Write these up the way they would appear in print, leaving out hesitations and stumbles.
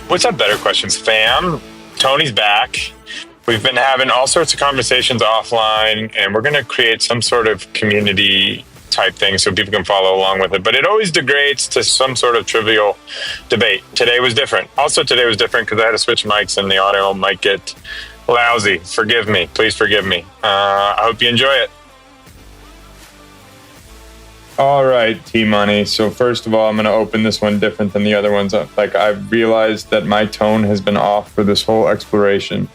What's up, Better Questions fam? Tony's back. We've been having all sorts of conversations offline, and we're going to create some sort of community type thing so people can follow along with it. But it always degrades to some sort of trivial debate. Today was different. Also, today was different because I had to switch mics and the audio might get lousy. Forgive me. Please forgive me. I hope you enjoy it. All right, T-Money. So first of all, I'm going to open this one different than the other ones. Like, I've realized that my tone has been off for this whole exploration.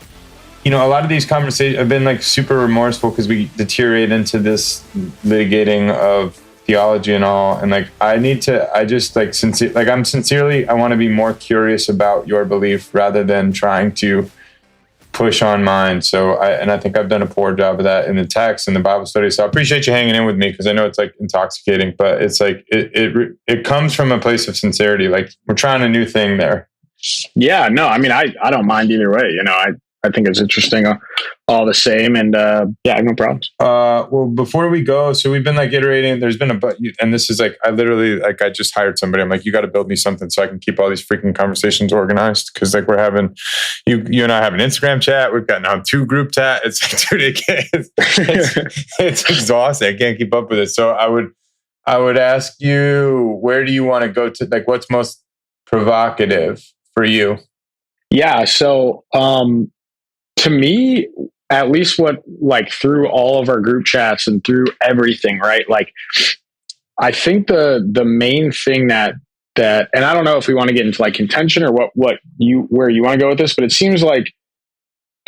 You know, a lot of these conversations have been like super remorseful because we deteriorate into this litigating of theology and all. And like, I want to be more curious about your belief rather than trying to push on mine. So I think I've done a poor job of that in the text and the Bible study. So I appreciate you hanging in with me because I know it's like intoxicating, but it's like, it comes from a place of sincerity. Like, we're trying a new thing there. Yeah, no, I mean, I don't mind either way. You know, I think it's interesting all the same. And yeah, no problems. Well, before we go, so we've been like iterating. There's been and this is like, I just hired somebody. I'm like, you got to build me something so I can keep all these freaking conversations organized. Cause like we're having, you and I have an Instagram chat. We've got now 2 group chat. It's like, dude, it's exhausting. I can't keep up with it. So I would ask you, where do you want to go to? Like, what's most provocative for you? Yeah. So, to me, at least through all of our group chats and through everything, right? Like, I think the main thing that, and I don't know if we want to get into like contention or where you want to go with this, but it seems like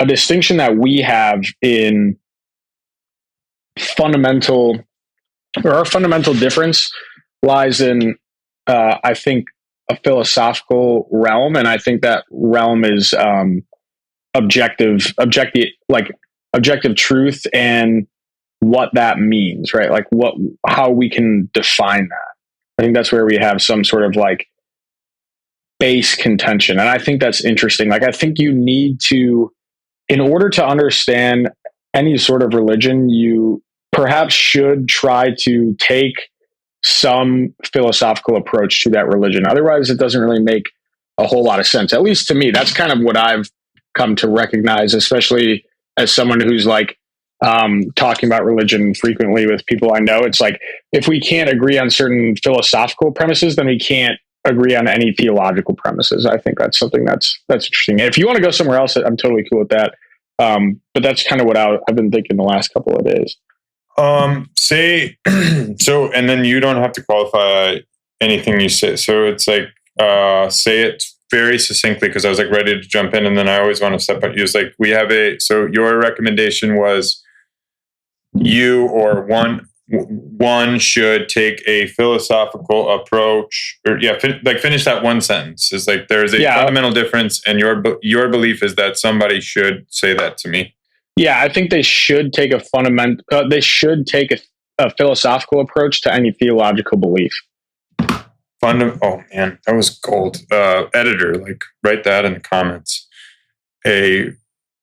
a distinction that we have in our fundamental difference lies in, I think, a philosophical realm. And I think that realm is, objective truth and what that means, right? Like how we can define that. I think that's where we have some sort of like base contention. And I think that's interesting. Like, I think you need to, in order to understand any sort of religion, you perhaps should try to take some philosophical approach to that religion. Otherwise, it doesn't really make a whole lot of sense. At least to me, that's kind of what I've come to recognize, especially as someone who's like talking about religion frequently with people I know. It's like, if we can't agree on certain philosophical premises, then we can't agree on any theological premises. I think that's something that's interesting. And if you want to go somewhere else, I'm totally cool with that. But that's kind of what I've been thinking the last couple of days. So, and then you don't have to qualify anything you say. So it's like, say it very succinctly, because I was like ready to jump in, and then I always want to step up. You was like, so your recommendation was you or one should take a philosophical approach, or finish that one sentence. It's like, there's a fundamental difference, and your belief is that somebody should say that to me. Yeah, I think they should take a philosophical approach to any theological belief. Oh man, that was gold. Editor, like, write that in the comments.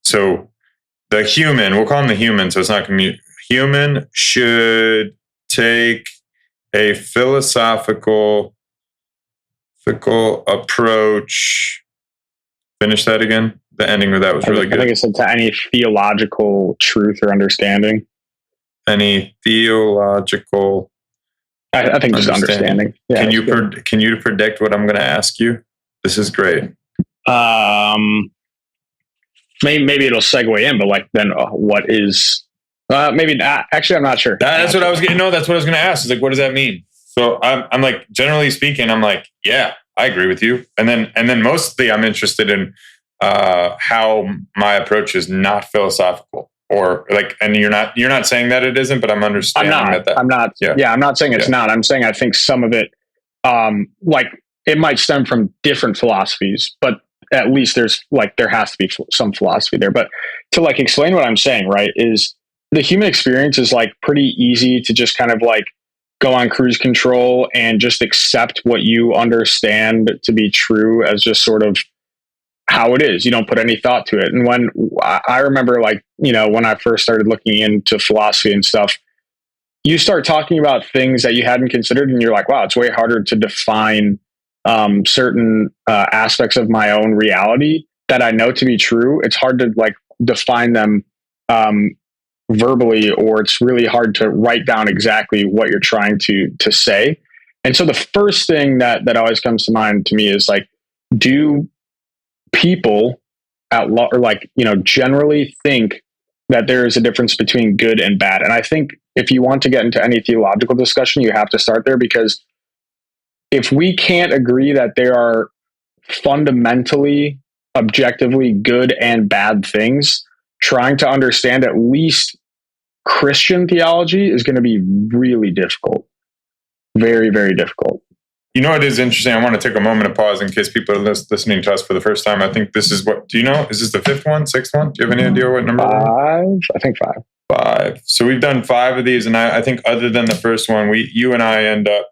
So the human, we'll call him the human, so it's not human should take a philosophical approach. Finish that again. The ending of that was really good. I think it said to any theological truth or understanding. Any theological. I think just understanding. Yeah, Can you predict what I'm going to ask you? This is great. Maybe it'll segue in, but like, then what is? Maybe not. Actually, I'm not sure. That's what I was going to ask. Is like, what does that mean? So I'm like, generally speaking, I'm like, yeah, I agree with you. And then mostly I'm interested in how my approach is not philosophical. Or like, and you're not saying that it isn't, but I'm understanding that. I'm not. Yeah, I'm not saying it's not. I'm saying I think some of it, like, it might stem from different philosophies, but at least there has to be some philosophy there. But to like explain what I'm saying, right, is the human experience is like pretty easy to just kind of like go on cruise control and just accept what you understand to be true as just sort of how it is. You don't put any thought to it. And when I remember, like, you know, when I first started looking into philosophy and stuff, you start talking about things that you hadn't considered, and you're like, wow, it's way harder to define certain aspects of my own reality that I know to be true. It's hard to like define them verbally, or it's really hard to write down exactly what you're trying to say. And so the first thing that always comes to mind to me is like, do people or like, generally think that there is a difference between good and bad? And I think if you want to get into any theological discussion, you have to start there, because if we can't agree that there are fundamentally, objectively good and bad things, trying to understand at least Christian theology is going to be really difficult. Very, very difficult. You know, it is interesting. I want to take a moment of pause in case people are listening to us for the first time. I think this is do you know? Is this the fifth one, sixth one? Do you have any idea what number? 5. I think 5. 5. So we've done 5 of these, and I think other than the first one, you and I end up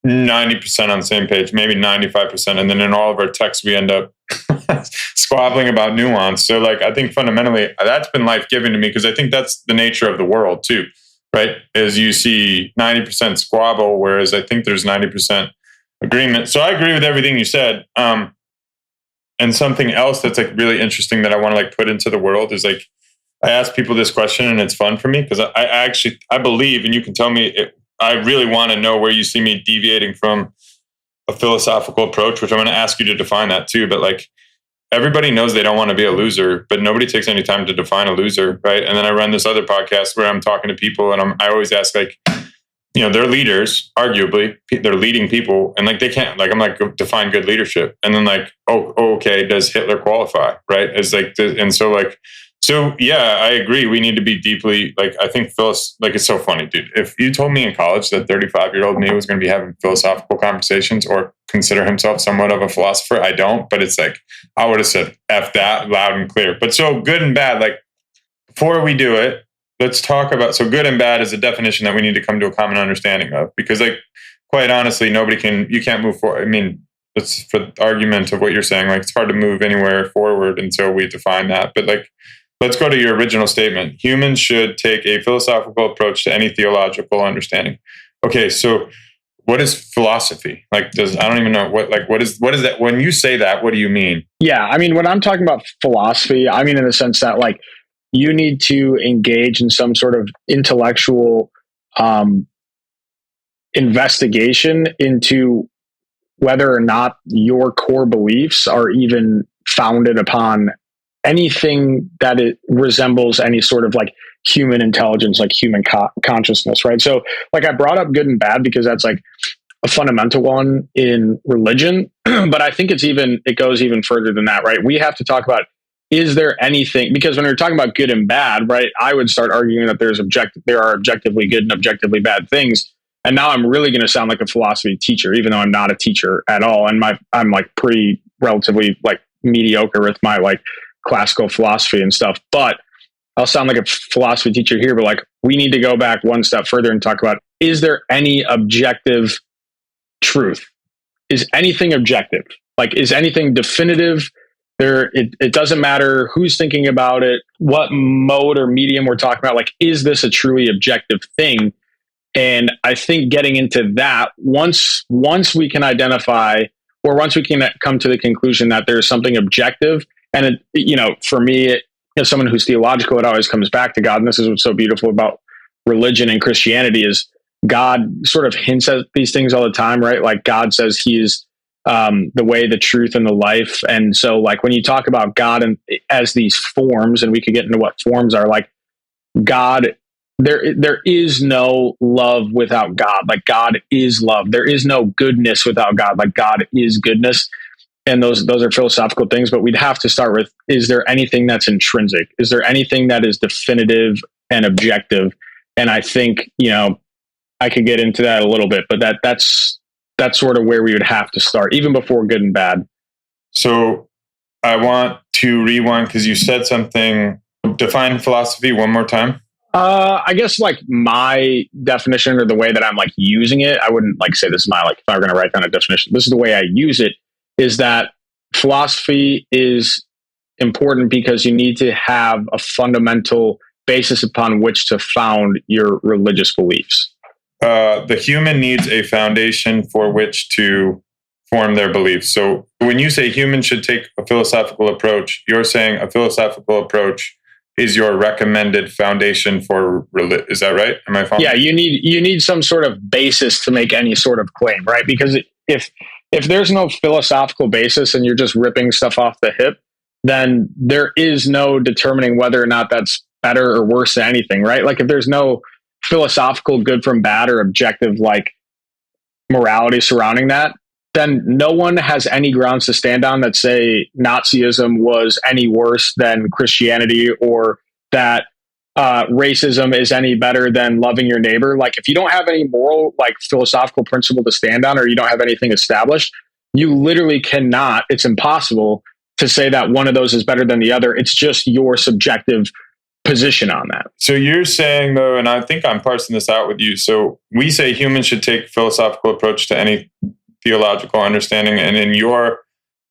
90% on the same page, maybe 95%. And then in all of our texts, we end up squabbling about nuance. So like, I think fundamentally that's been life-giving to me, because I think that's the nature of the world too, right? As you see 90% squabble, whereas I think there's 90% agreement. So I agree with everything you said. And something else that's like really interesting that I want to like put into the world is like, I ask people this question and it's fun for me, because I believe, and you can tell me I really want to know where you see me deviating from a philosophical approach, which I'm going to ask you to define that too. But like, everybody knows they don't want to be a loser, but nobody takes any time to define a loser, right? And then I run this other podcast where I'm talking to people, and I always ask like, they're leaders, arguably, they're leading people, and like they can't, like I'm like, define good leadership, and then like, okay, does Hitler qualify, right? It's like, and so like. So yeah, I agree. We need to be deeply like, I think it's so funny, dude. If you told me in college that 35-year-old me was going to be having philosophical conversations or consider himself somewhat of a philosopher, I don't. But it's like, I would have said F that loud and clear. But so good and bad, like before we do it, let's talk about, so good and bad is a definition that we need to come to a common understanding of, because like, quite honestly, you can't move forward. I mean, it's for the argument of what you're saying, like it's hard to move anywhere forward until we define that. But like, let's go to your original statement. Humans should take a philosophical approach to any theological understanding. Okay, so what is philosophy? Like, I don't even know what is that? When you say that, what do you mean? Yeah, I mean, when I'm talking about philosophy, I mean in the sense that like you need to engage in some sort of intellectual investigation into whether or not your core beliefs are even founded upon anything that it resembles any sort of like human intelligence, like human consciousness, right? So like I brought up good and bad because that's like a fundamental one in religion, but I think it goes even further than that, right? We have to talk about, is there anything, because when we're talking about good and bad, right, I would start arguing that there are objectively good and objectively bad things. And now I'm really going to sound like a philosophy teacher, even though I'm not a teacher at all. And I'm like pretty relatively like mediocre with my like classical philosophy and stuff, but I'll sound like a philosophy teacher here. But like, we need to go back one step further and talk about, is there any objective truth? Is anything objective? Like, is anything definitive? It doesn't matter who's thinking about it, what mode or medium we're talking about. Like, is this a truly objective thing? And I think getting into that, once we can identify, or once we can come to the conclusion that there's something objective, and for me, as someone who's theological, it always comes back to God. And this is what's so beautiful about religion and Christianity is God sort of hints at these things all the time, right? Like God says he is the way, the truth, and the life. And so like when you talk about God and as these forms, and we could get into what forms are, like God, there is no love without God. Like God is love. There is no goodness without God. Like God is goodness. And those are philosophical things, but we'd have to start with, is there anything that's intrinsic? Is there anything that is definitive and objective? And I think, I could get into that a little bit, but that's sort of where we would have to start, even before good and bad. So I want to rewind, because you said something, define philosophy one more time. I guess like my definition, or the way that I'm like using it, I wouldn't like say this is my, like, if I were going to write down a definition, this is the way I use it, is that philosophy is important because you need to have a fundamental basis upon which to found your religious beliefs. The human needs a foundation for which to form their beliefs. So when you say humans should take a philosophical approach, you're saying a philosophical approach is your recommended foundation for religion. Is that right? Am I following? Yeah, you need some sort of basis to make any sort of claim, right? Because if there's no philosophical basis and you're just ripping stuff off the hip, then there is no determining whether or not that's better or worse than anything, right? Like if there's no philosophical good from bad or objective like morality surrounding that, then no one has any grounds to stand on that say Nazism was any worse than Christianity or that racism is any better than loving your neighbor. Like if you don't have any moral, like philosophical principle to stand on, or you don't have anything established, you literally cannot, it's impossible to say that one of those is better than the other. It's just your subjective position on that. So you're saying though, and I think I'm parsing this out with you. So we say humans should take a philosophical approach to any theological understanding. And in your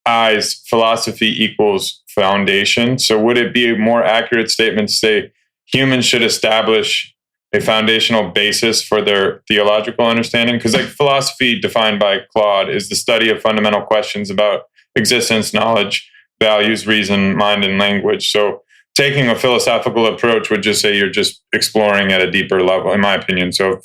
eyes, philosophy equals foundation. So would it be a more accurate statement to say humans should establish a foundational basis for their theological understanding? Because like philosophy defined by Claude is the study of fundamental questions about existence, knowledge, values, reason, mind, and language. So taking a philosophical approach would just say you're just exploring at a deeper level, in my opinion. So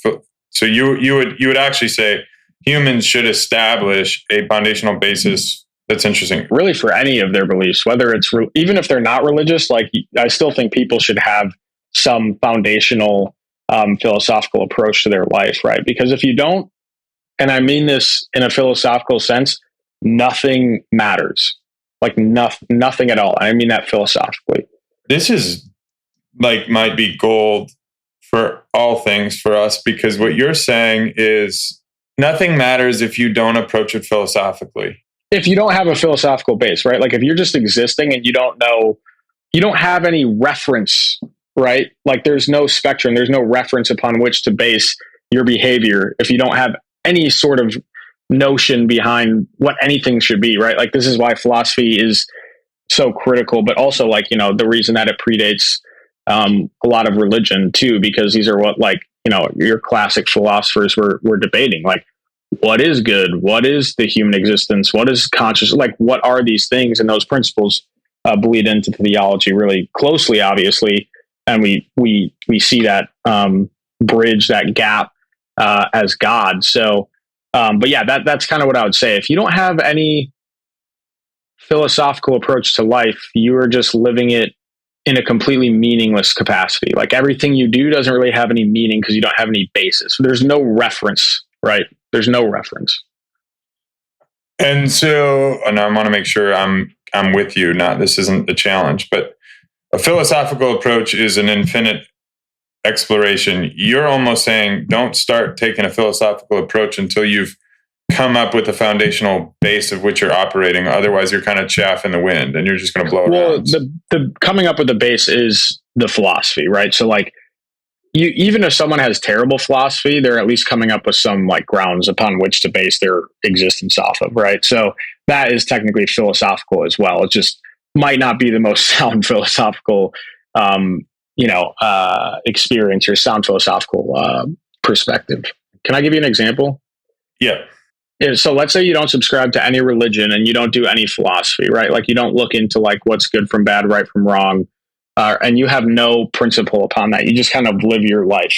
you would actually say humans should establish a foundational basis. That's interesting. Really, for any of their beliefs, whether it's even if they're not religious, like I still think people should have some foundational philosophical approach to their life, right? Because if you don't, and I mean this in a philosophical sense, nothing matters. Like nothing at all. I mean that philosophically. This is like might be gold for all things for us, because what you're saying is nothing matters if you don't approach it philosophically. If you don't have a philosophical base, right? Like if you're just existing and you don't have any reference, right? Like there's no spectrum, there's no reference upon which to base your behavior. If you don't have any sort of notion behind what anything should be, right? Like this is why philosophy is so critical, but also like, the reason that it predates a lot of religion too, because these are what like, your classic philosophers were debating, like what is good? What is the human existence? What is conscious? Like what are these things? And those principles bleed into theology really closely, obviously. And we see that bridge, that gap as God. So, but yeah, that's kind of what I would say. If you don't have any philosophical approach to life, you are just living it in a completely meaningless capacity. Like everything you do doesn't really have any meaning because you don't have any basis. There's no reference, right? There's no reference. And so, and I want to make sure I'm with you. Not this isn't a challenge, but a philosophical approach is an infinite exploration. You're almost saying don't start taking a philosophical approach until you've come up with a foundational base of which you're operating. Otherwise, you're kind of chaff in the wind and you're just going to blow around. Well, the coming up with the base is the philosophy, right? So like even if someone has terrible philosophy, they're at least coming up with some like grounds upon which to base their existence off of, right? So that is technically philosophical as well. It just might not be the most sound philosophical, experience or sound philosophical perspective. Can I give you an example? Yeah. So let's say you don't subscribe to any religion and you don't do any philosophy, right? Like you don't look into like what's good from bad, right from wrong, and you have no principle upon that. You just kind of live your life.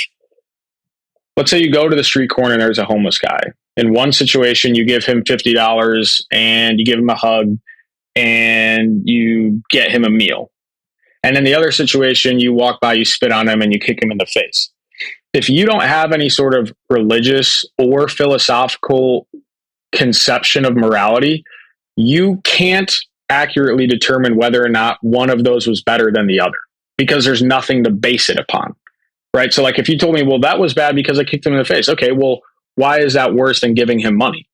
Let's say you go to the street corner and there's a homeless guy. In one situation, you give him $50 and you give him a hug and you get him a meal. And in the other situation, you walk by, you spit on him and you kick him in the face. If you don't have any sort of religious or philosophical conception of morality, you can't accurately determine whether or not one of those was better than the other because there's nothing to base it upon, right? So like if you told me, well, that was bad because I kicked him in the face. Okay, well, why is that worse than giving him money?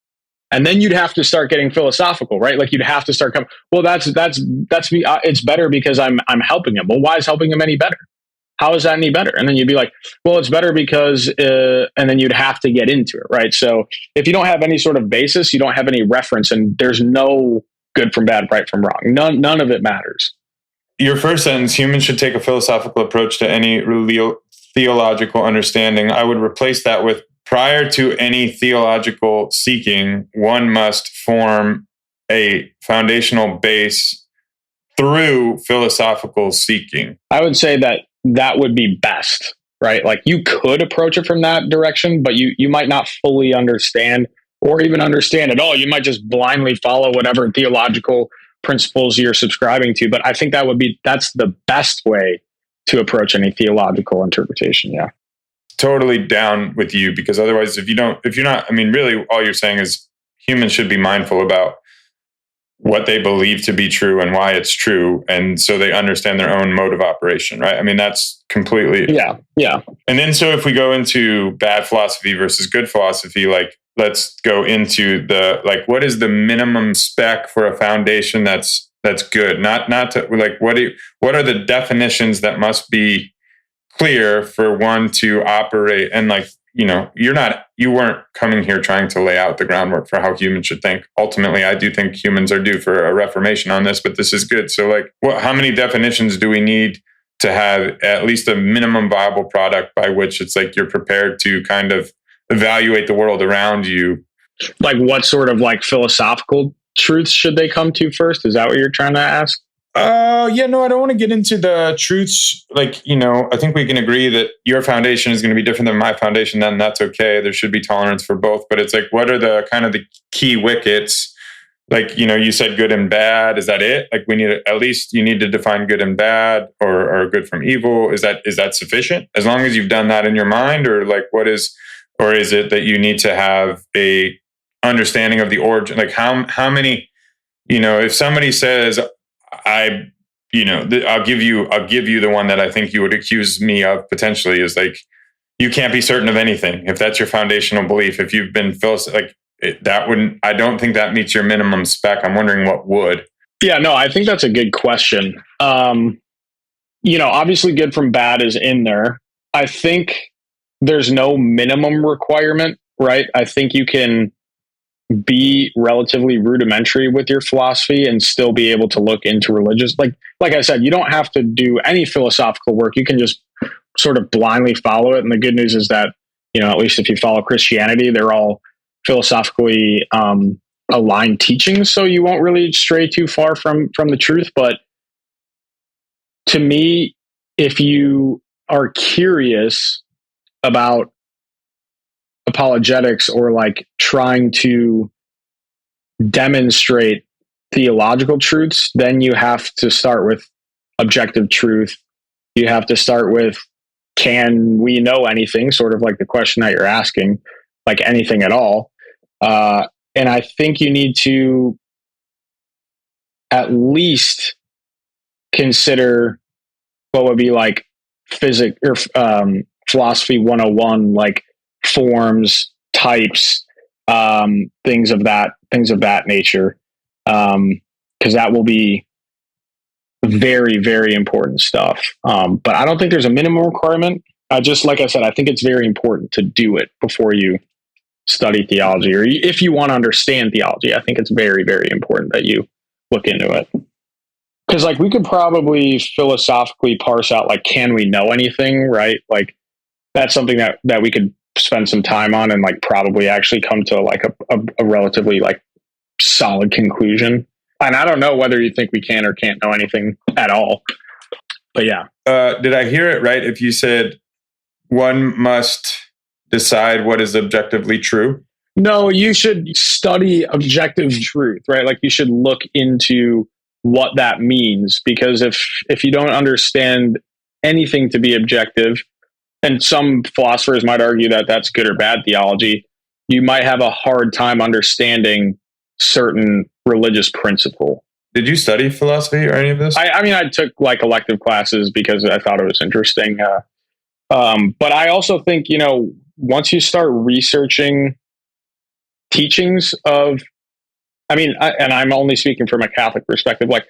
And then you'd have to start getting philosophical, right? Like you'd have to start coming, well, it's better because I'm helping him. Well, why is helping him any better? How is that any better? And then you'd be like, well, it's better because, and then you'd have to get into it, right? So if you don't have any sort of basis, you don't have any reference, and there's no good from bad, right from wrong. None of it matters. Your first sentence, humans should take a philosophical approach to any theological understanding. I would replace that with prior to any theological seeking, one must form a foundational base through philosophical seeking. I would say that would be best, right? Like you could approach it from that direction, but you might not fully understand or even understand at all. You might just blindly follow whatever theological principles you're subscribing to. But I think that's the best way to approach any theological interpretation. Yeah. Totally down with you, because otherwise, if you're not, I mean, really all you're saying is humans should be mindful about what they believe to be true and why it's true. And so they understand their own mode of operation, right? I mean, that's completely. Yeah. Yeah. And then, so if we go into bad philosophy versus good philosophy, like, let's go into what is the minimum spec for a foundation that's good? Not to like, what are the definitions that must be clear for one to operate? And like, you weren't coming here trying to lay out the groundwork for how humans should think. Ultimately, I do think humans are due for a reformation on this, but this is good. So like, how many definitions do we need to have at least a minimum viable product by which it's like you're prepared to kind of evaluate the world around you? Like what sort of like philosophical truths should they come to first? Is that what you're trying to ask? Yeah, no, I don't want to get into the truths. Like, I think we can agree that your foundation is going to be different than my foundation. Then that's okay. There should be tolerance for both. But it's like, what are the kind of the key wickets? Like, you said good and bad. Is that it? Like, at least you need to define good and bad, or good from evil. Is that sufficient? As long as you've done that in your mind, or like, or is it that you need to have a understanding of the origin? Like how many, if somebody says, I'll give you the one that I think you would accuse me of potentially, is like, you can't be certain of anything. If that's your foundational belief, if you've been I don't think that meets your minimum spec. I'm wondering what would. Yeah, no, I think that's a good question. Obviously good from bad is in there. I think there's no minimum requirement, right? I think you can be relatively rudimentary with your philosophy and still be able to look into religious. Like I said, you don't have to do any philosophical work. You can just sort of blindly follow it. And the good news is that, at least if you follow Christianity, they're all philosophically aligned teachings. So you won't really stray too far from the truth. But to me, if you are curious about apologetics or like trying to demonstrate theological truths, then you have to start with objective truth. You have to start with, can we know anything? Sort of like the question that you're asking, like anything at all. And I think you need to at least consider what would be like physics or philosophy 101, like forms, types, things of that nature, because that will be very, very important stuff. But I don't think there's a minimum requirement. Like I said, I think it's very important to do it before you study theology, or if you want to understand theology. I think it's very, very important that you look into it. Because like we could probably philosophically parse out, like, can we know anything, right? Like that's something that we could spend some time on and like probably actually come to like a relatively like solid conclusion. And I don't know whether you think we can or can't know anything at all. But yeah. Did I hear it right if you said one must decide what is objectively true? No, you should study objective truth, right? Like you should look into what that means, because if you don't understand anything to be objective, and some philosophers might argue that that's good or bad theology, you might have a hard time understanding certain religious principle. Did you study philosophy or any of this? I mean, I took like elective classes because I thought it was interesting. But I also think, once you start researching teachings of, and I'm only speaking from a Catholic perspective, like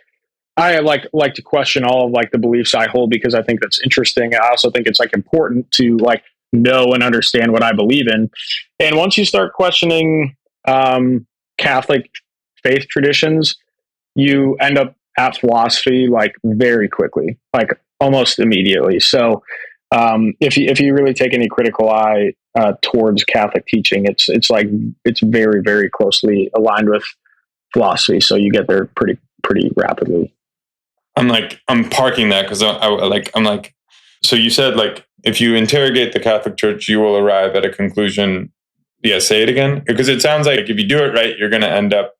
I like to question all of like the beliefs I hold because I think that's interesting. I also think it's like important to like know and understand what I believe in. And once you start questioning Catholic faith traditions, you end up at philosophy like very quickly, like almost immediately. So If you really take any critical eye towards Catholic teaching, it's very, very closely aligned with philosophy. So you get there pretty rapidly. I'm parking that because I'm like, so you said like, if you interrogate the Catholic Church, you will arrive at a conclusion. Yeah, say it again. Because it sounds like if you do it right, you're going to end up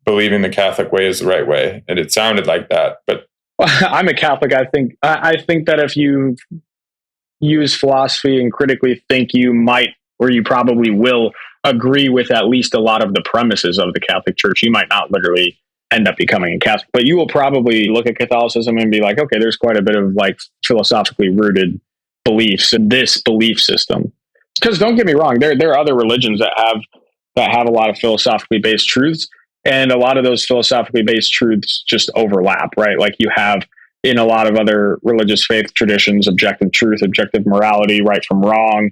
believing the Catholic way is the right way. And it sounded like that, but I'm a Catholic. I think that if you use philosophy and critically think, you might, or you probably will, agree with at least a lot of the premises of the Catholic Church. You might not literally end up becoming a Catholic, but you will probably look at Catholicism and be like, okay, there's quite a bit of like philosophically rooted beliefs in this belief system. Because don't get me wrong, there are other religions that have a lot of philosophically based truths, and a lot of those philosophically based truths just overlap, right? Like you have in a lot of other religious faith traditions, objective truth, objective morality, right from wrong,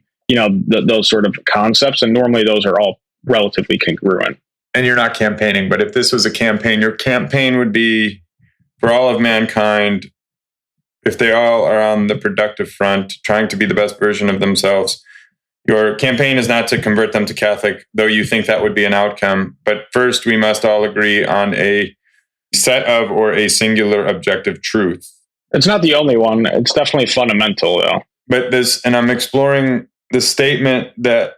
those sort of concepts. And normally those are all relatively congruent. And you're not campaigning, but if this was a campaign, your campaign would be for all of mankind, if they all are on the productive front, trying to be the best version of themselves. Your campaign is not to convert them to Catholic, though you think that would be an outcome. But first, we must all agree on a set of or a singular objective truth. It's not the only one. It's definitely fundamental, though. But and I'm exploring the statement that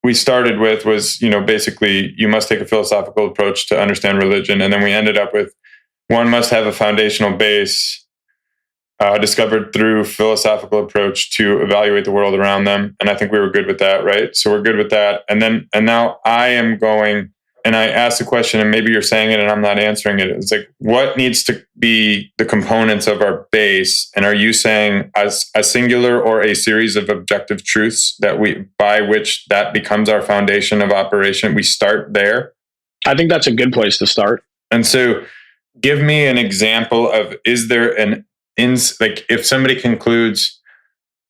we started with was, basically, you must take a philosophical approach to understand religion. And then we ended up with one must have a foundational base discovered through philosophical approach to evaluate the world around them. And I think we were good with that, right? So we're good with that. And now I am going, and I asked the question, and maybe you're saying it and I'm not answering it. It's like, what needs to be the components of our base? And are you saying as a singular or a series of objective truths by which that becomes our foundation of operation? We start there? I think that's a good place to start. And so give me an example of, is there if somebody concludes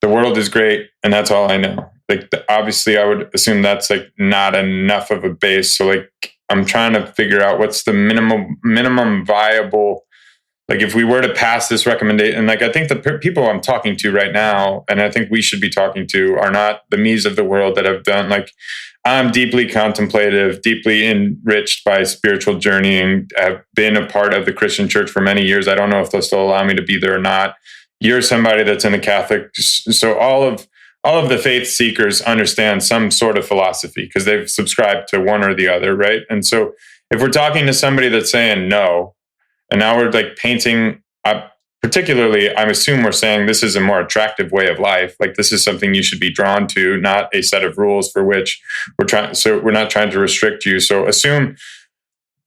the world is great and that's all I know, obviously I would assume that's not enough of a base. So I'm trying to figure out what's the minimum viable, if we were to pass this recommendation, I think the people I'm talking to right now, and I think we should be talking to, are not the me's of the world that have done, I'm deeply contemplative, deeply enriched by spiritual journeying. I've been a part of the Christian church for many years. I don't know if they'll still allow me to be there or not. You're somebody that's in the Catholic. So all of the faith seekers understand some sort of philosophy because they've subscribed to one or the other, right? And so if we're talking to somebody that's saying no, and now we're painting up, particularly, I assume we're saying this is a more attractive way of life. This is something you should be drawn to, not a set of rules for which we're trying. So we're not trying to restrict you. So assume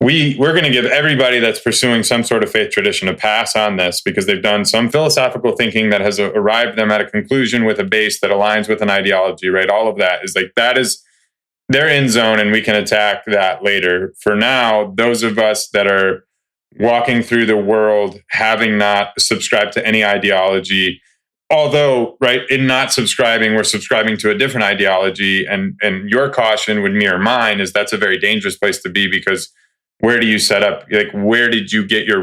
we're going to give everybody that's pursuing some sort of faith tradition a pass on this because they've done some philosophical thinking that has arrived them at a conclusion with a base that aligns with an ideology, right? All of that is their end zone, and we can attack that later. For now, those of us that are walking through the world having not subscribed to any ideology, although, right, in not subscribing, we're subscribing to a different ideology, and your caution would mirror mine, is that's a very dangerous place to be because where do you set up? Where did you get your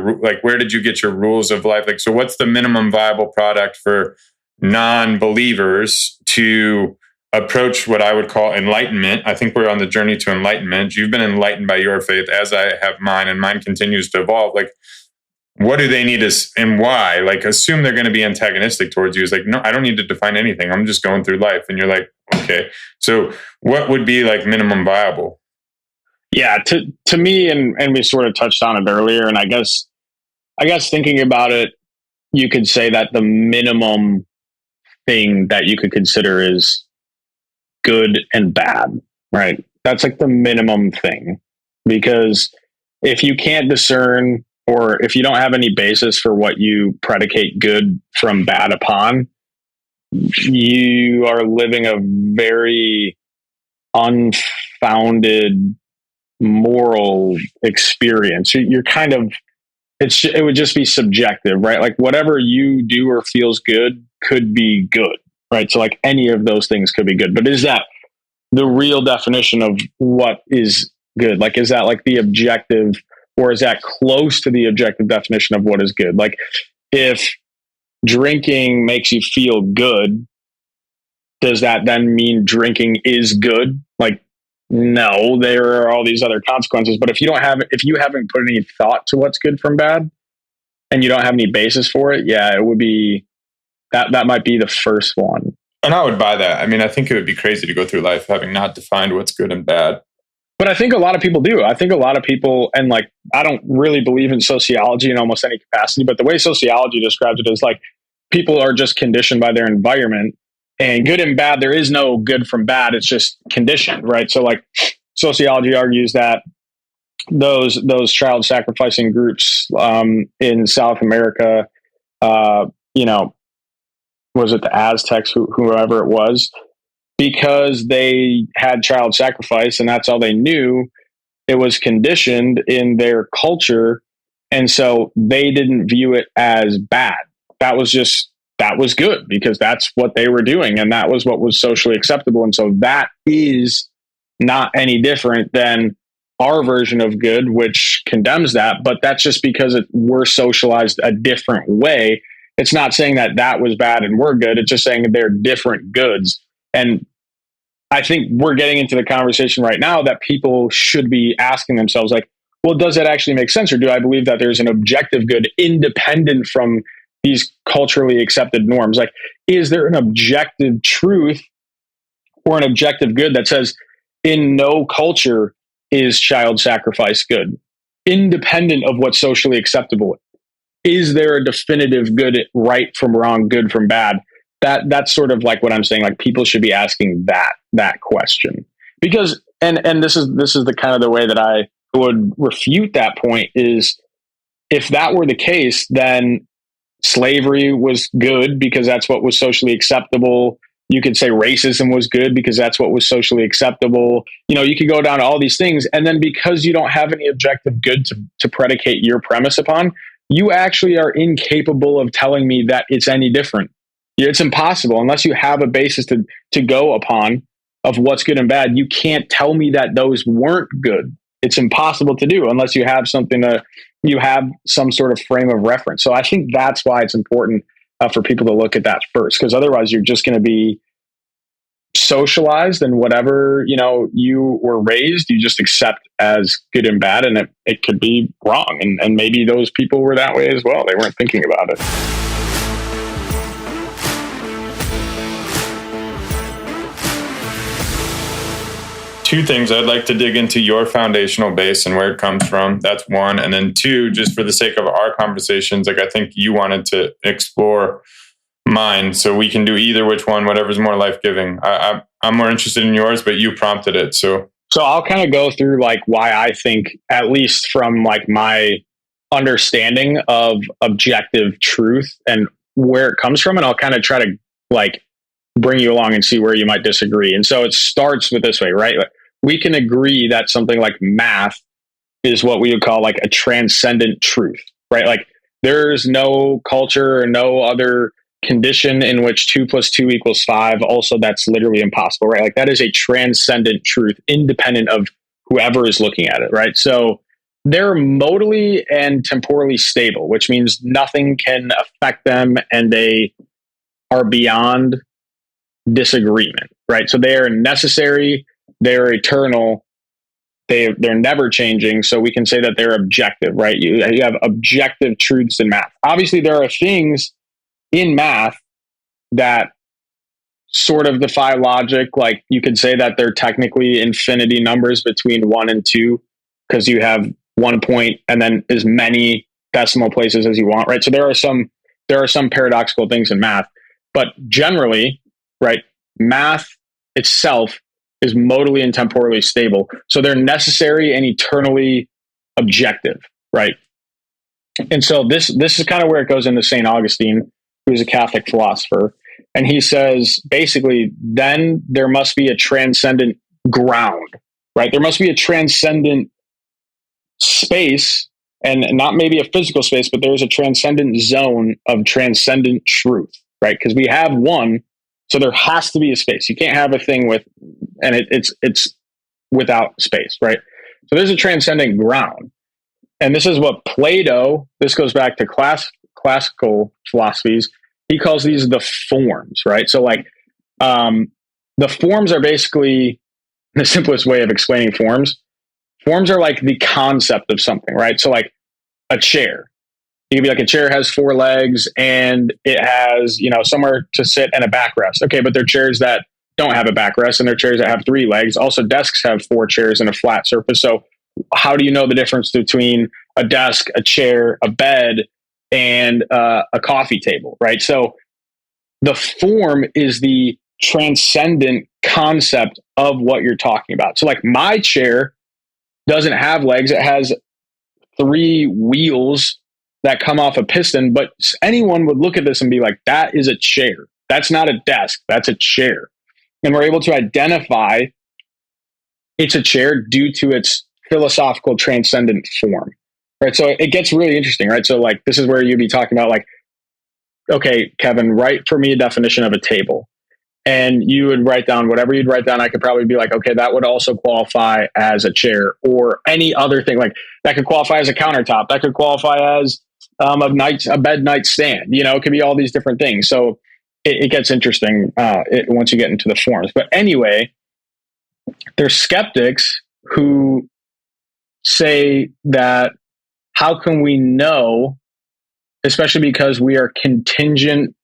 rules of life? So what's the minimum viable product for non-believers to approach what I would call enlightenment? I think we're on the journey to enlightenment. You've been enlightened by your faith, as I have mine, and mine continues to evolve. What do they need and why? Assume they're going to be antagonistic towards you. Is no, I don't need to define anything. I'm just going through life. And you're like, okay. So what would be minimum viable? Yeah, to me, and we sort of touched on it earlier, and I guess thinking about it, you could say that the minimum thing that you could consider is good and bad, right? That's the minimum thing. Because if you can't discern, or if you don't have any basis for what you predicate good from bad upon, you are living a very unfounded moral experience. You're kind of, it would just be subjective, right? Whatever you do or feels good could be good, right? So any of those things could be good, but is that the real definition of what is good? Is that the objective, or is that close to the objective definition of what is good? If drinking makes you feel good, does that then mean drinking is good? Like, no, there are all these other consequences. But if you haven't put any thought to what's good from bad, and you don't have any basis for it, yeah, it would be that might be the first one. And I would buy that. I mean, I think it would be crazy to go through life having not defined what's good and bad. But I think a lot of people do. I think a lot of people, and like, I don't really believe in sociology in almost any capacity, but the way sociology describes it is like people are just conditioned by their environment, and good and bad, there is no good from bad. It's just conditioned, right? So like sociology argues that those child sacrificing groups in South America, you know, was it the Aztecs, whoever it was, because they had child sacrifice and that's all they knew. It was conditioned in their culture. And so they didn't view it as bad. That was good because that's what they were doing. And that was what was socially acceptable. And so that is not any different than our version of good, which condemns that. But that's just because we're socialized a different way. It's not saying that that was bad and we're good. It's just saying that they're different goods. And I think we're getting into the conversation right now that people should be asking themselves, like, well, does that actually make sense? Or do I believe that there's an objective good independent from these culturally accepted norms? Like, is there an objective truth or an objective good that says in no culture is child sacrifice good, independent of what's socially acceptable? Is there a definitive good, right from wrong, good from bad? That's sort of like what I'm saying. Like, people should be asking that question, because and this is the kind of the way that I would refute that point is, if that were the case, then slavery was good because that's what was socially acceptable. You could say racism was good because that's what was socially acceptable. You know, you could go down to all these things, and then because you don't have any objective good to predicate your premise upon, you actually are incapable of telling me that it's any different. It's impossible unless you have a basis to go upon of what's good and bad. You can't tell me that those weren't good. It's impossible to do unless you have you have some sort of frame of reference. So I think that's why it's important for people to look at that first, because otherwise you're just going to be socialized, and whatever, you know, you were raised, you just accept as good and bad, and it could be wrong. And maybe those people were that way as well. They weren't thinking about it. Two things. I'd like to dig into your foundational base and where it comes from. That's one. And then two, just for the sake of our conversations, like, I think you wanted to explore mine, so we can do either which one, whatever's more life-giving. I'm more interested in yours, but you prompted it. So I'll kind of go through like why I think, at least from like my understanding of objective truth and where it comes from. And I'll kind of try to like bring you along and see where you might disagree. And so it starts with this way, right? Like, we can agree that something like math is what we would call like a transcendent truth, right? Like, there's no culture or no other condition in which 2 + 2 = 5. Also, that's literally impossible, right? Like, that is a transcendent truth, independent of whoever is looking at it, right? So they're modally and temporally stable, which means nothing can affect them, and they are beyond disagreement, right? So they are necessary, they're eternal, they're never changing. So we can say that they're objective, right? You have objective truths in math. Obviously, there are things in math that sort of defy logic. Like, you could say that they're technically infinity numbers between 1 and 2, because you have 1 point and then as many decimal places as you want, right? So there are some paradoxical things in math, but generally, right, math itself is modally and temporally stable. So they're necessary and eternally objective, right? And so this is kind of where it goes into St. Augustine, who's a Catholic philosopher. And he says, basically, then there must be a transcendent ground, right? There must be a transcendent space, and not maybe a physical space, but there's a transcendent zone of transcendent truth, right? Because we have one, so there has to be a space. You can't have a thing it's without space, right? So there's a transcendent ground. And this is what Plato, this goes back to classical philosophies. He calls these the forms, right? So like, the forms are basically the simplest way of explaining forms. Forms are like the concept of something, right? So like a chair. It could be like a chair has four legs and it has, somewhere to sit and a backrest. Okay, but there are chairs that don't have a backrest and there are chairs that have three legs. Also, desks have four chairs and a flat surface. So how do you know the difference between a desk, a chair, a bed, and a coffee table, right? So the form is the transcendent concept of what you're talking about. So like my chair doesn't have legs. It has three wheels that come off a piston, but anyone would look at this and be like, that is a chair. That's not a desk. That's a chair. And we're able to identify it's a chair due to its philosophical transcendent form, right? So it gets really interesting, right? So like, this is where you'd be talking about like, okay, Kevin, write for me a definition of a table. And you would write down whatever you'd write down. I could probably be like, okay, that would also qualify as a chair or any other thing. Like that could qualify as a countertop. That could qualify as a bed nightstand. It could be all these different things. So it gets interesting once you get into the forms. But anyway, there's skeptics who say that how can we know, especially because we are contingent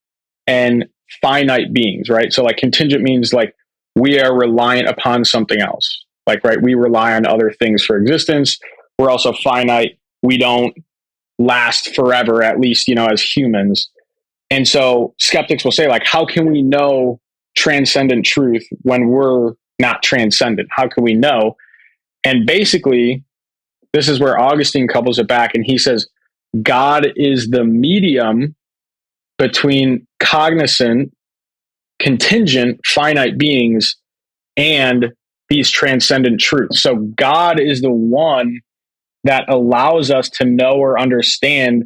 and finite beings, right? So like contingent means like we are reliant upon something else. Like, right, we rely on other things for existence. We're also finite. We don't last forever, at least, as humans. And so skeptics will say like, how can we know transcendent truth when we're not transcendent? How can we know? And basically, this is where Augustine couples it back and he says, God is the medium between cognizant, contingent, finite beings and these transcendent truths. So God is the one that allows us to know or understand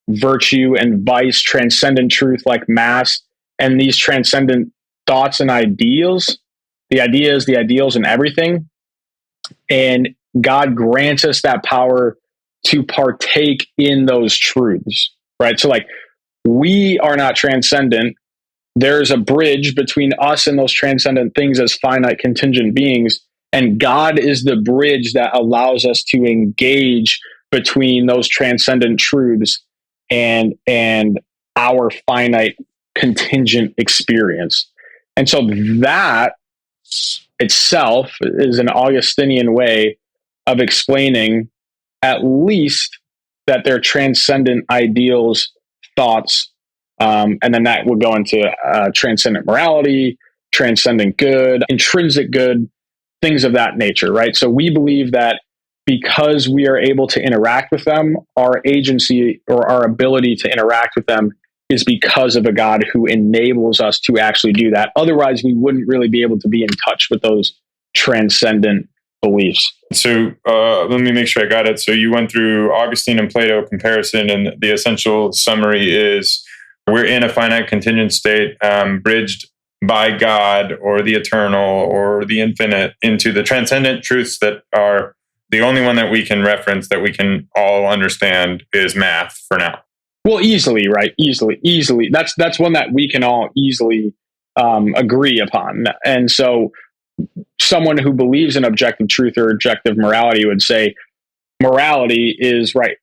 virtue and vice, transcendent truth like mass, and these transcendent thoughts and ideals, the ideas, the ideals, and everything. And God grants us that power to partake in those truths, right? So like, we are not transcendent. There's a bridge between us and those transcendent things as finite contingent beings. And God is the bridge that allows us to engage between those transcendent truths and our finite contingent experience. And so that itself is an Augustinian way of explaining at least that they're transcendent ideals, thoughts, and then that will go into transcendent morality, transcendent good, intrinsic good, things of that nature, right? So we believe that because we are able to interact with them, our agency or our ability to interact with them is because of a God who enables us to actually do that. Otherwise, we wouldn't really be able to be in touch with those transcendent beliefs. So let me make sure I got it. So you went through Augustine and Plato comparison, and the essential summary is we're in a finite contingent state, bridged by God or the eternal or the infinite into the transcendent truths that are the only one that we can reference, that we can all understand, is math for now. Well, easily, right? Easily. That's one that we can all easily agree upon. And so someone who believes in objective truth or objective morality would say morality is, right,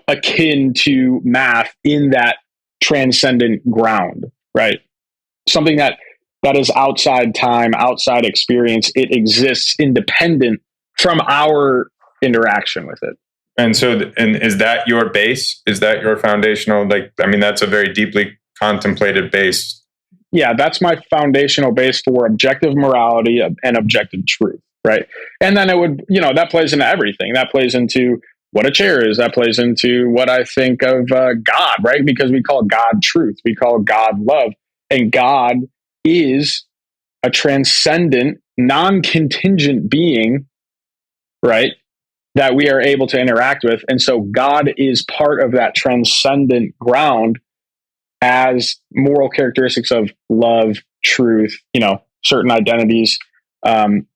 akin to math in that transcendent ground, right? Something that is outside time, outside experience. It exists independent from our interaction with it. And so, and is that your base? Is that your foundational? That's a very deeply contemplated base. Yeah, that's my foundational base for objective morality and objective truth, right? And then it would, that plays into everything. That plays into what a chair is. That plays into what I think of God, right? Because we call God truth. We call God love. And God is a transcendent, non-contingent being, right, that we are able to interact with. And so God is part of that transcendent ground as moral characteristics of love, truth, certain identities. And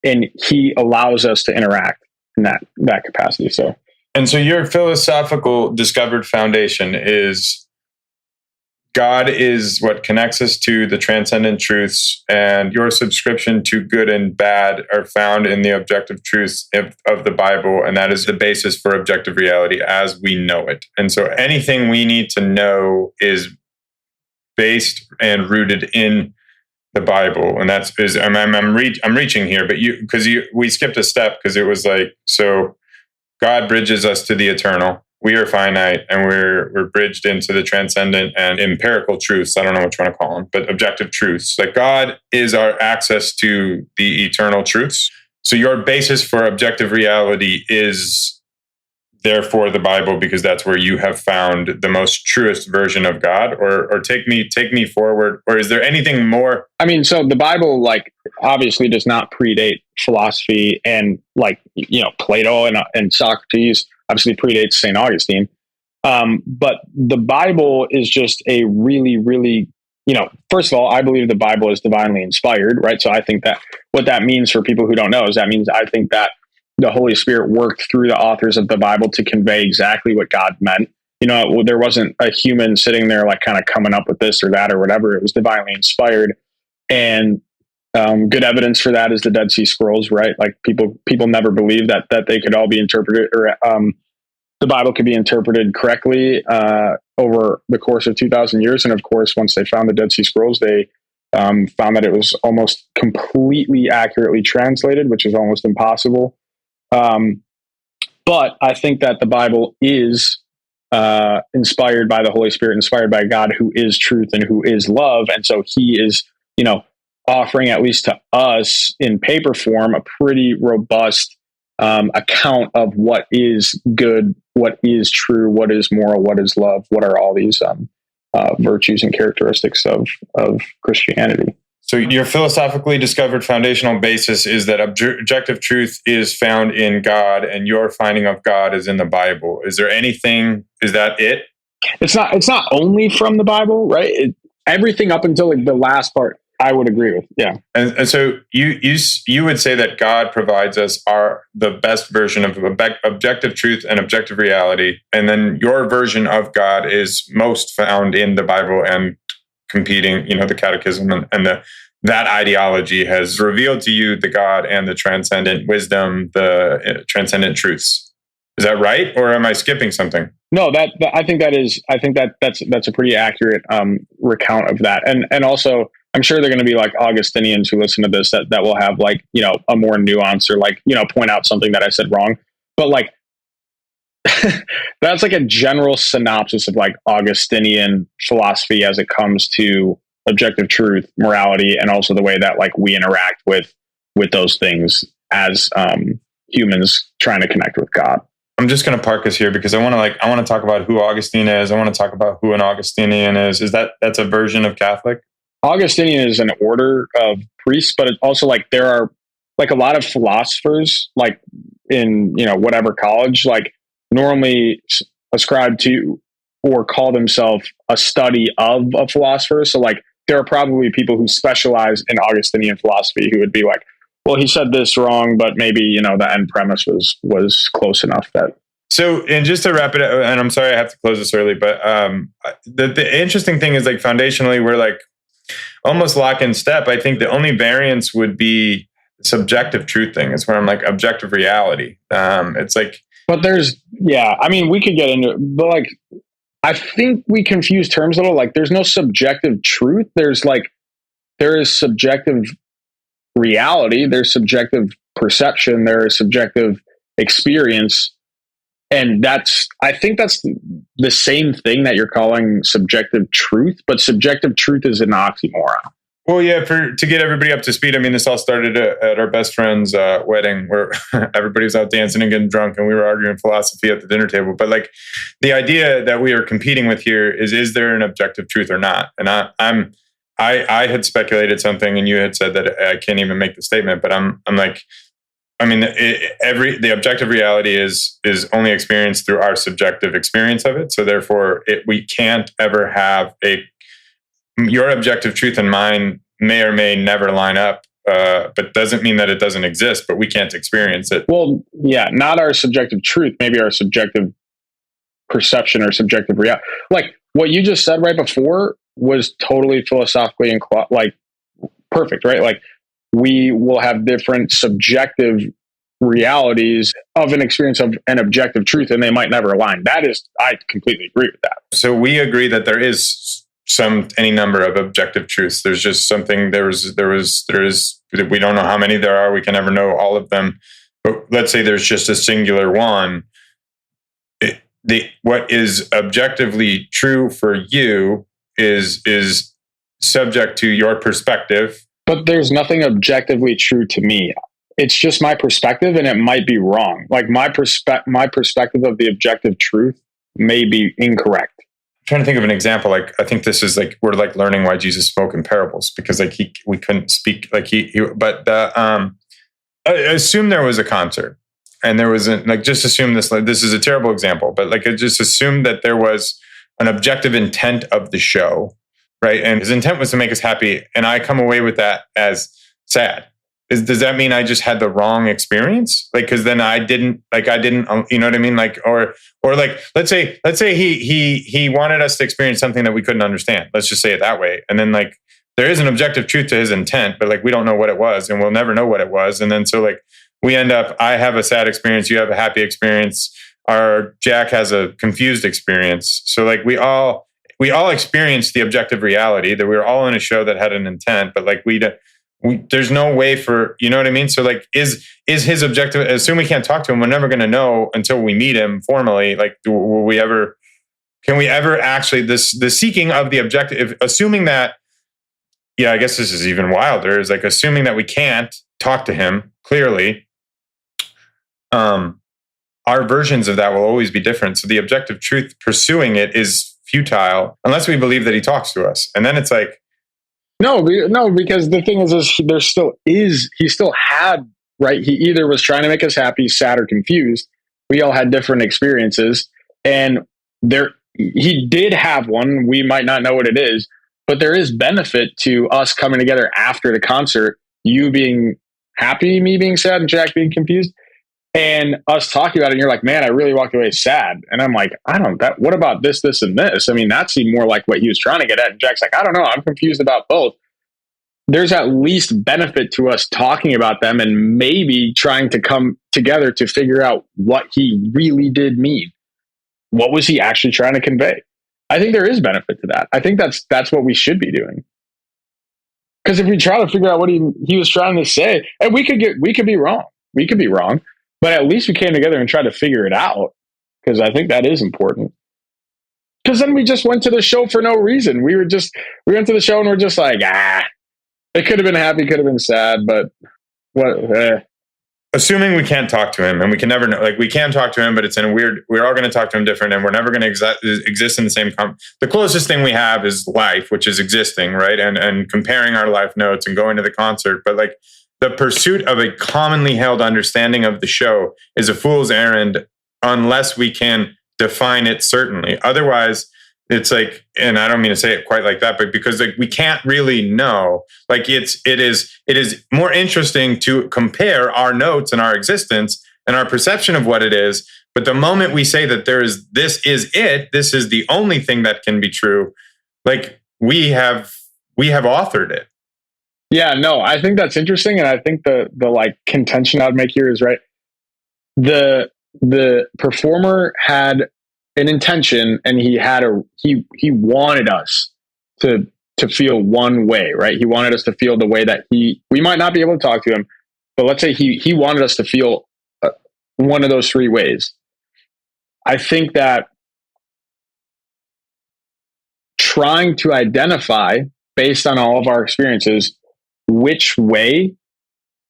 he allows us to interact in that capacity. So your philosophical discovered foundation is God is what connects us to the transcendent truths, and your subscription to good and bad are found in the objective truths of the Bible, and that is the basis for objective reality as we know it. And so anything we need to know is based and rooted in the Bible, and I'm reaching here, but we skipped a step because it was like, so God bridges us to the eternal. We are finite, and we're bridged into the transcendent and empirical truths. I don't know what you want to call them, but objective truths. Like God is our access to the eternal truths. So your basis for objective reality is therefore the Bible, because that's where you have found the most truest version of God. Or take me forward. Or is there anything more? I mean, so the Bible, like, obviously does not predate philosophy, and like, Plato and Socrates obviously predates St. Augustine. But the Bible is just a really, really, first of all, I believe the Bible is divinely inspired, right? So I think that what that means for people who don't know is that means I think that the Holy Spirit worked through the authors of the Bible to convey exactly what God meant. There wasn't a human sitting there like kind of coming up with this or that or whatever. It was divinely inspired. And good evidence for that is the Dead Sea Scrolls, right? Like people never believed that they could all be interpreted, or the Bible could be interpreted correctly over the course of 2,000 years. And of course, once they found the Dead Sea Scrolls, they found that it was almost completely accurately translated, which is almost impossible. But I think that the Bible is inspired by the Holy Spirit, inspired by God, who is truth and who is love. And so he is, offering, at least to us in paper form, a pretty robust account of what is good, what is true, what is moral, what is love, what are all these virtues and characteristics of Christianity. So your philosophically discovered foundational basis is that objective truth is found in God, and your finding of God is in the Bible. Is there anything? Is that it? It's not only from the Bible, right? Everything up until like the last part, I would agree with. Yeah. And so you would say that God provides us the best version of objective truth and objective reality, and then your version of God is most found in the Bible and competing, the catechism and that ideology has revealed to you the God and the transcendent wisdom, the transcendent truths. Is that right? Or am I skipping something? No, I think that's a pretty accurate recount of that. And also, I'm sure they're going to be like Augustinians who listen to this that will have like, a more nuance or like, point out something that I said wrong. But like, that's like a general synopsis of like Augustinian philosophy as it comes to objective truth, morality, and also the way that like we interact with those things as humans trying to connect with God. I'm just going to park us here because I want to talk about who Augustine is. I want to talk about who an Augustinian is. That's a version of Catholic? Augustinian is an order of priests, but it's also like there are like a lot of philosophers like in, whatever college, like normally ascribe to or call themselves a study of a philosopher. So like there are probably people who specialize in Augustinian philosophy who would be like, well, he said this wrong, but maybe, the end premise was close enough that. So, and just to wrap it up, and I'm sorry I have to close this early, but the interesting thing is like foundationally, we're like almost lock in step. I think the only variance would be subjective truth thing. It's where I'm like objective reality. It's like, but we could get into it, but like, I think we confuse terms a little. Like there's no subjective truth. There is subjective reality. There's subjective perception. There is subjective experience. And I think that's the same thing that you're calling subjective truth, but subjective truth is an oxymoron. Well, yeah, to get everybody up to speed, I mean, this all started at our best friend's wedding where everybody was out dancing and getting drunk and we were arguing philosophy at the dinner table. But like the idea that we are competing with here is there an objective truth or not? And I had speculated something and you had said that I can't even make the statement, but I'm like, I mean, the objective reality is only experienced through our subjective experience of it. So therefore, we can't ever have your objective truth and mine may or may never line up, but doesn't mean that it doesn't exist, but we can't experience it. Well, yeah, not our subjective truth, maybe our subjective perception or subjective reality. Like what you just said right before was totally philosophically and like perfect, right? Like we will have different subjective realities of an experience of an objective truth, and they might never align. I completely agree with that. So we agree that there is any number of objective truths. There's just something, there is, we don't know how many there are. We can never know all of them. But let's say there's just a singular one. What is objectively true for you is subject to your perspective. But there's nothing objectively true to me. It's just my perspective, and it might be wrong. Like my perspective of the objective truth may be incorrect. I'm trying to think of an example. Like I think this is like we're like learning why Jesus spoke in parables, because like we couldn't speak like assume there was a concert and there was just assume this, like, this is a terrible example, but like just assume that there was an objective intent of the show, right? And his intent was to make us happy, and I come away with that as sad. Does that mean I just had the wrong experience? Like, because then I didn't, you know what I mean? Like, or like, let's say he wanted us to experience something that we couldn't understand. Let's just say it that way. And then like, there is an objective truth to his intent, but like, we don't know what it was, and we'll never know what it was. And then, so like, we end up, I have a sad experience, you have a happy experience, Jack has a confused experience. So like, we all experienced the objective reality that we were all in a show that had an intent, but like, there's no way for, you know what I mean? So like, is his objective, assume we can't talk to him, we're never going to know until we meet him formally. Like, can we ever actually, the seeking of the objective, assuming that, yeah, I guess this is even wilder, is like assuming that we can't talk to him clearly. Our versions of that will always be different. So the objective truth, pursuing it is futile unless we believe that he talks to us. And then it's like, No, because the thing is he still had, right? He either was trying to make us happy, sad, or confused. We all had different experiences, and he did have one. We might not know what it is, but there is benefit to us coming together after the concert, you being happy, me being sad, and Jack being confused, and us talking about it. And you're like, man, I really walked away sad. And I'm like, what about this, this, and this? I mean, that seemed more like what he was trying to get at. And Jack's like, I don't know, I'm confused about both. There's at least benefit to us talking about them and maybe trying to come together to figure out what he really did mean. What was he actually trying to convey? I think there is benefit to that. I think that's what we should be doing. Because if we try to figure out what he was trying to say, and we could be wrong. We could be wrong. But at least we came together and tried to figure it out, because I think that is important. Because then we just went to the show for no reason. We went to the show and we're just like, it could have been happy, could have been sad, but what? Assuming we can't talk to him, and we can never know, like we can talk to him, but it's in a weird, we're all going to talk to him different, and we're never going to exist in the same, the closest thing we have is life, which is existing, right? And comparing our life notes and going to the concert. But like, the pursuit of a commonly held understanding of the show is a fool's errand unless we can define it certainly. Otherwise, it's like, and I don't mean to say it quite like that, but because like we can't really know. Like it is more interesting to compare our notes and our existence and our perception of what it is. But the moment we say that this is the only thing that can be true, like we have authored it. Yeah, no, I think that's interesting, and I think the like contention I'd make here is right. The performer had an intention, and he wanted us to feel one way, right? He wanted us to feel the way that we might not be able to talk to him, but let's say he wanted us to feel one of those three ways. I think that trying to identify, based on all of our experiences, which way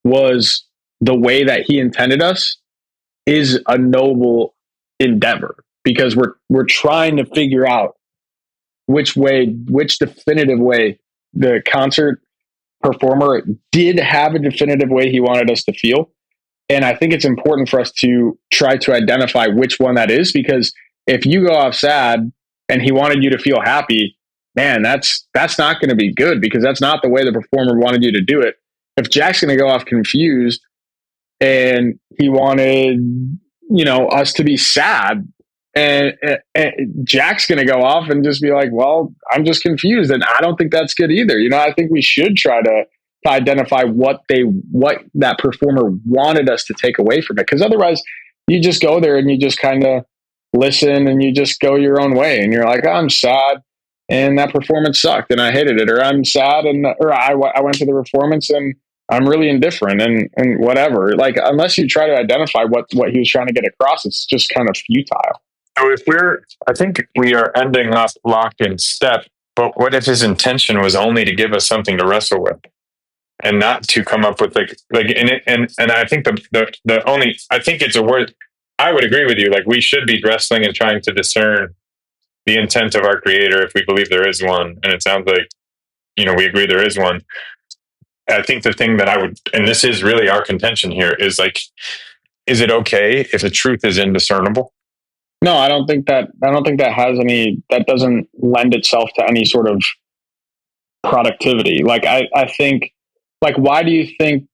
was the way that he intended us is a noble endeavor, because we're trying to figure out which definitive way the concert performer did have a definitive way he wanted us to feel. And I think it's important for us to try to identify which one that is, because if you go off sad and he wanted you to feel happy, man, that's not going to be good, because that's not the way the performer wanted you to do it. If Jack's going to go off confused and he wanted, us to be sad, and Jack's going to go off and just be like, well, I'm just confused. And I don't think that's good either. I think we should try to identify what that performer wanted us to take away from it. Because otherwise you just go there and you just kind of listen and you just go your own way. And you're like, oh, I'm sad and that performance sucked and I hated it. Or I'm sad or I went to the performance and I'm really indifferent and whatever. Like, unless you try to identify what he was trying to get across, it's just kind of futile. So I think we are ending up locked in step, but what if his intention was only to give us something to wrestle with and not to come up with and I think the only, I think it's a word, I would agree with you. Like, we should be wrestling and trying to discern the intent of our creator if we believe there is one. And it sounds like, we agree there is one. I think the thing that and this is really our contention here, is like, is it okay if the truth is indiscernible? No, I don't think that that doesn't lend itself to any sort of productivity. Like, I think, like, why do you think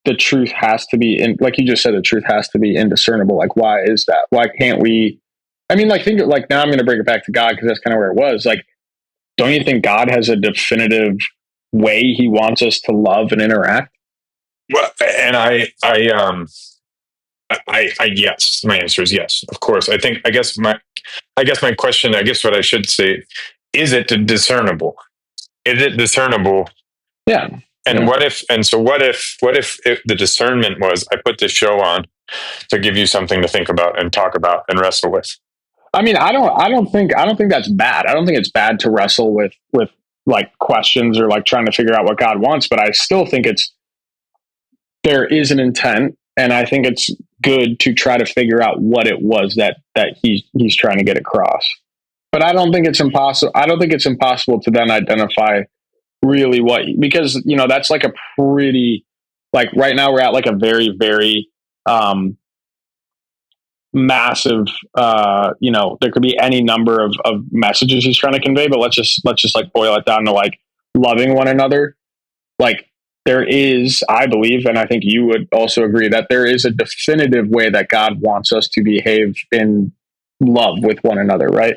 the truth has to be like you just said, the truth has to be indiscernible? Like, why is that? Why can't we, think like, now I'm going to bring it back to God, because that's kind of where it was. Like, don't you think God has a definitive way he wants us to love and interact? Well, and yes, my answer is yes, of course. I guess my question, what I should say, is it discernible? Is it discernible? Yeah. And yeah. what if the discernment was, I put this show on to give you something to think about and talk about and wrestle with? I don't think that's bad. I don't think it's bad to wrestle with like questions or like trying to figure out what God wants, but I still think there is an intent, and I think it's good to try to figure out what it was that he's trying to get across. But I don't think it's impossible. I don't think it's impossible to then identify really because that's like a pretty, like, right now we're at like a very, very massive, there could be any number of messages he's trying to convey, but let's just like boil it down to like loving one another. Like, there is, I believe, and I think you would also agree, that there is a definitive way that God wants us to behave in love with one another, right?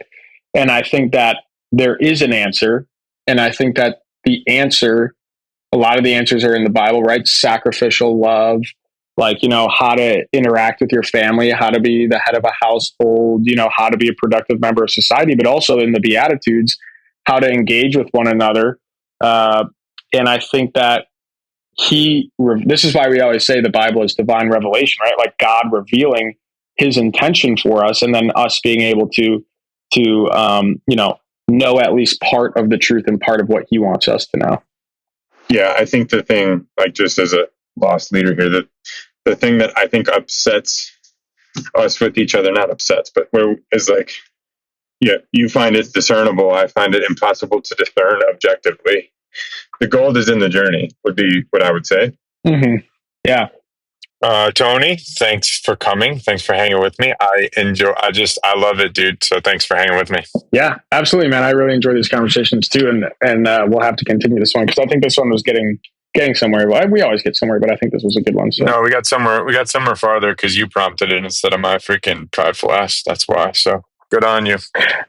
And I think that there is an answer, and I think that a lot of the answers are in the Bible, right? Sacrificial love, like, how to interact with your family, how to be the head of a household, how to be a productive member of society, but also in the Beatitudes, how to engage with one another. And I think that this is why we always say the Bible is divine revelation, right? Like, God revealing his intention for us, and then us being able to know at least part of the truth and part of what he wants us to know. Yeah, I think the thing, like, just as a lost leader here, that the thing that I think upsets us with each other, not upsets, but where is like, yeah, you find it discernible, I find it impossible to discern objectively. The gold is in the journey, would be what I would say. Mm-hmm. Yeah. Tony, thanks for coming. Thanks for hanging with me. I love it, dude. So thanks for hanging with me. Yeah, absolutely, man. I really enjoy these conversations too. And we'll have to continue this one, because I think this one was getting somewhere. Well, we always get somewhere, but I think this was a good one. So. No, we got somewhere farther because you prompted it instead of my freaking prideful ass. That's why. So good on you.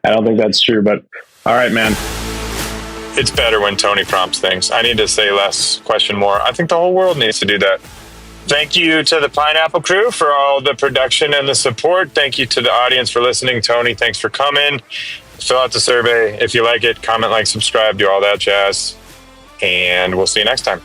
I don't think that's true, but all right, man. It's better when Tony prompts things. I need to say less, question more. I think the whole world needs to do that. Thank you to the Pineapple crew for all the production and the support. Thank you to the audience for listening. Tony, thanks for coming. Fill out the survey. If you like it, comment, like, subscribe, do all that jazz. And we'll see you next time.